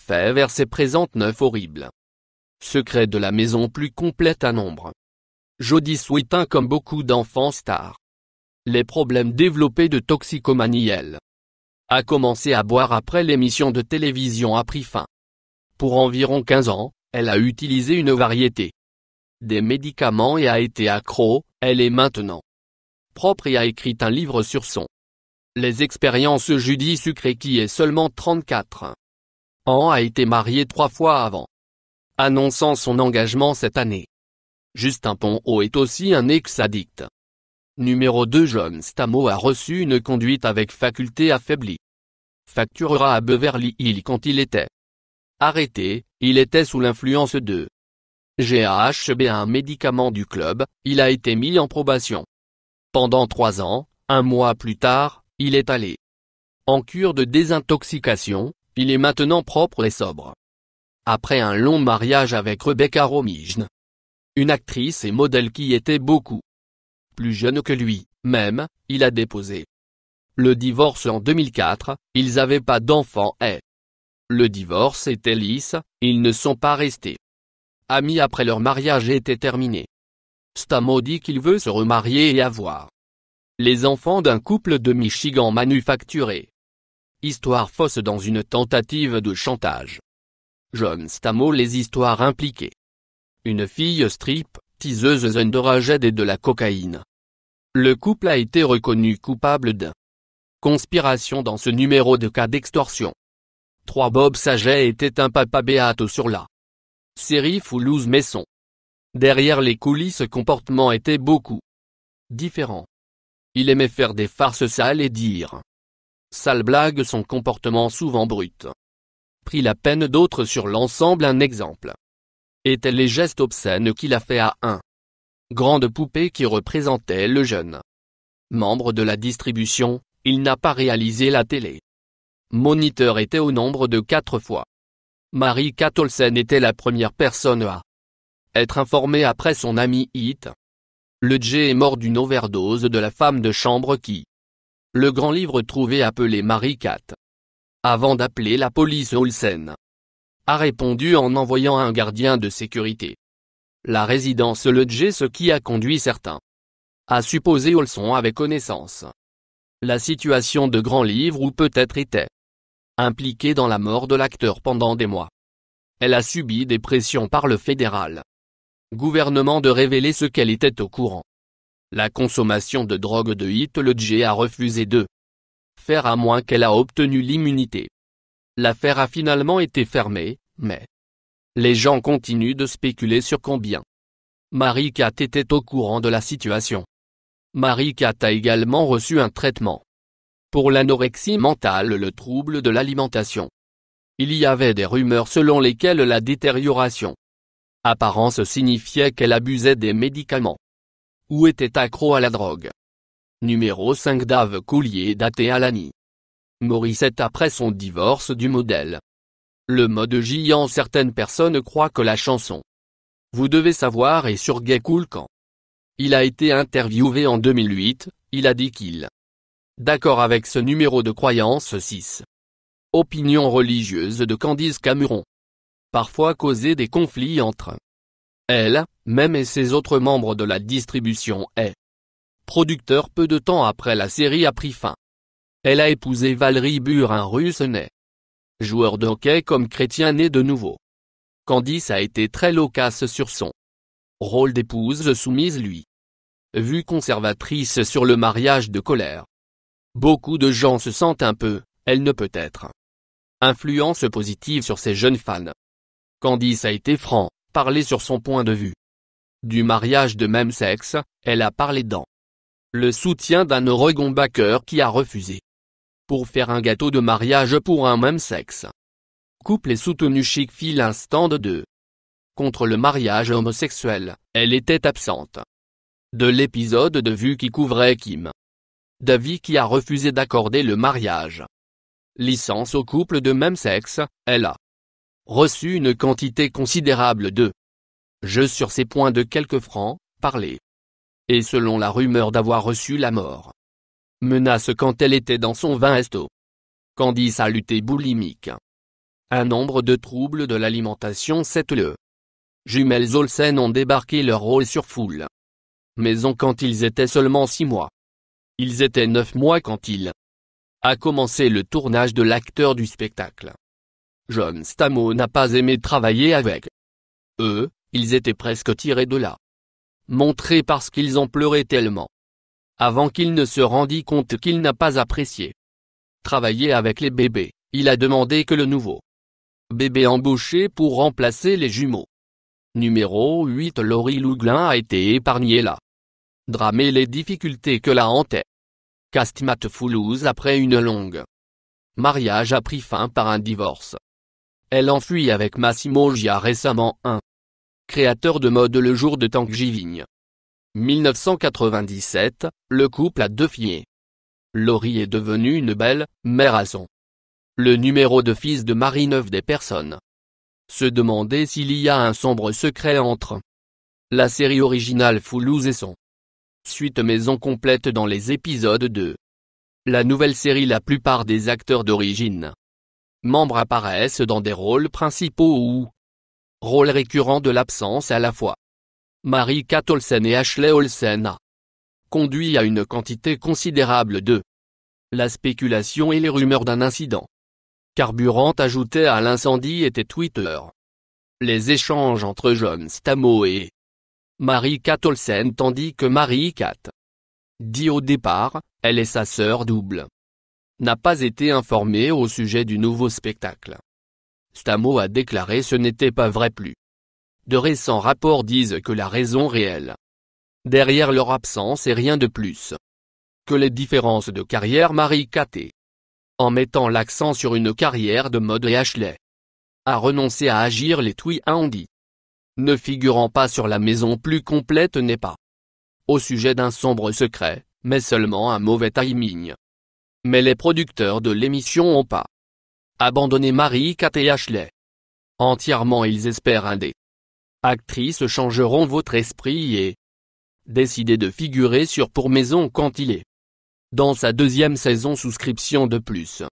faits versés présentent 9 horribles secrets de la maison plus complète à nombre. Jodie Sweetin comme beaucoup d'enfants stars. Les problèmes développés de toxicomanie. Elle a commencé à boire après l'émission de télévision a pris fin. Pour environ 15 ans, elle a utilisé une variété des médicaments et a été accro. Elle est maintenant propre et a écrit un livre sur les expériences. Jodie Sucré qui est seulement 34 ans a été mariée 3 fois avant annonçant son engagement cette année. Justin Ponceau est aussi un ex-addict. Numéro 2. John Stamos a reçu une conduite avec faculté affaiblie. Facturera à Beverly Hills quand il était arrêté, il était sous l'influence de GHB, un médicament du club. Il a été mis en probation pendant 3 ans. Un mois plus tard, il est allé en cure de désintoxication. Il est maintenant propre et sobre. Après un long mariage avec Rebecca Romijn, une actrice et modèle qui était beaucoup plus jeune que lui, même, il a déposé le divorce en 2004, ils n'avaient pas d'enfants et le divorce était lisse, ils ne sont pas restés amis après leur mariage était terminé. Stamos dit qu'il veut se remarier et avoir les enfants d'un couple de Michigan manufacturé. Histoire fausse dans une tentative de chantage. John Stamos. Les histoires impliquées. Une fille strip, teaseuse underage et de la cocaïne. Le couple a été reconnu coupable de conspiration dans ce numéro de cas d'extorsion. 3. Bob Saget était un papa béate sur la série Foulouse Maison. Derrière les coulisses, comportement était beaucoup différent. Il aimait faire des farces sales et dire sales blagues, son comportement souvent brut. Pris la peine d'autres sur l'ensemble. Un exemple étaient les gestes obscènes qu'il a fait à un grande poupée qui représentait le jeune membre de la distribution. Il n'a pas réalisé la télé. Moniteur était au nombre de 4 fois. Mary-Kate Olsen était la première personne à être informée après son ami Hit. Le J est mort d'une overdose de la femme de chambre qui le grand livre trouvait appelé Mary-Kate. Avant d'appeler la police, Olsen a répondu en envoyant un gardien de sécurité la résidence Le J, ce qui a conduit certains à supposer Olsen avait connaissance la situation de grand livre ou peut-être était impliquée dans la mort de l'acteur pendant des mois. Elle a subi des pressions par le fédéral gouvernement de révéler ce qu'elle était au courant. La consommation de drogue de Hit. Le J a refusé de faire à moins qu'elle a obtenu l'immunité. L'affaire a finalement été fermée, mais les gens continuent de spéculer sur combien Mary-Kate était au courant de la situation. Mary-Kate a également reçu un traitement pour l'anorexie mentale, le trouble de l'alimentation. Il y avait des rumeurs selon lesquelles la détérioration apparence signifiait qu'elle abusait des médicaments ou était accro à la drogue. Numéro 5. Dave Coulier et Alani Morissette après son divorce du modèle. Le mode J. Certaines personnes croient que la chanson Vous devez savoir est sur Gay Cool. Quand il a été interviewé en 2008, il a dit qu'il d'accord avec ce numéro de croyance. 6. Opinion religieuse de Candice Cameron. Parfois causer des conflits entre elle, même et ses autres membres de la distribution et producteur. Peu de temps après la série a pris fin, elle a épousé Valérie Burr, un russe né joueur de hockey comme chrétien né de nouveau. Candice a été très loquace sur son rôle d'épouse soumise, lui vue conservatrice sur le mariage de colère. Beaucoup de gens se sentent un peu, elle ne peut être influence positive sur ses jeunes fans. Candice a été franc, parlé sur son point de vue du mariage de même sexe. Elle a parlé dans le soutien d'un Oregon backer qui a refusé pour faire un gâteau de mariage pour un même sexe. Couple et soutenu. Chick-fil un stand de contre le mariage homosexuel. Elle était absente de l'épisode de Vue qui couvrait Kim Davy qui a refusé d'accorder le mariage licence au couple de même sexe. Elle a reçu une quantité considérable de jeux sur ses points de quelques francs, parlés. Et selon la rumeur d'avoir reçu la mort menace quand elle était dans son vin esto. Candice a lutté boulimique Un nombre de troubles de l'alimentation. 7. Les jumelles Olsen ont débarqué leur rôle sur Full Maison quand ils étaient seulement 6 mois. Ils étaient 9 mois quand il a commencé le tournage de l'acteur du spectacle. John Stamos n'a pas aimé travailler avec eux, ils étaient presque tirés de là. Montrés parce qu'ils ont pleuré tellement. Avant qu'il ne se rendît compte qu'il n'a pas apprécié travailler avec les bébés, il a demandé que le nouveau bébé embauché pour remplacer les jumeaux. Numéro 8. Laurie Louglin a été épargnée là. Drame et les difficultés que la hantaient. Castmat Foulouse après une longue mariage a pris fin par un divorce. Elle enfuit avec Massimo Gia récemment créateur de mode le jour de Thanksgiving. 1997, le couple a 2 filles. Laurie est devenue une belle mère à son le numéro de fils de Marie-Neuve des personnes se demandaient s'il y a un sombre secret entre la série originale Foulouse et son suite maison complète. Dans les épisodes de la nouvelle série, la plupart des acteurs d'origine membres apparaissent dans des rôles principaux ou rôles récurrents de l'absence à la fois. Marie-Kate Olsen et Ashley Olsen a conduit à une quantité considérable de la spéculation et les rumeurs d'un incident carburant ajouté à l'incendie était Twitter. Les échanges entre John Stamos et Marie-Kate Olsen, tandis que Marie-Kate dit au départ, elle et sa sœur double, n'a pas été informée au sujet du nouveau spectacle. Stamos a déclaré ce n'était pas vrai. Plus de récents rapports disent que la raison réelle derrière leur absence est rien de plus que les différences de carrière. Marie-Kate, en mettant l'accent sur une carrière de mode, et Ashley a renoncé à agir. Les tweets ont dit, ne figurant pas sur la maison plus complète, n'est pas au sujet d'un sombre secret, mais seulement un mauvais timing. Mais les producteurs de l'émission n'ont pas abandonné Marie-Kate et Ashley entièrement. Ils espèrent un des actrices changeront votre esprit et décider de figurer sur Pour Maison quand il est dans sa 2e saison. Souscription de plus.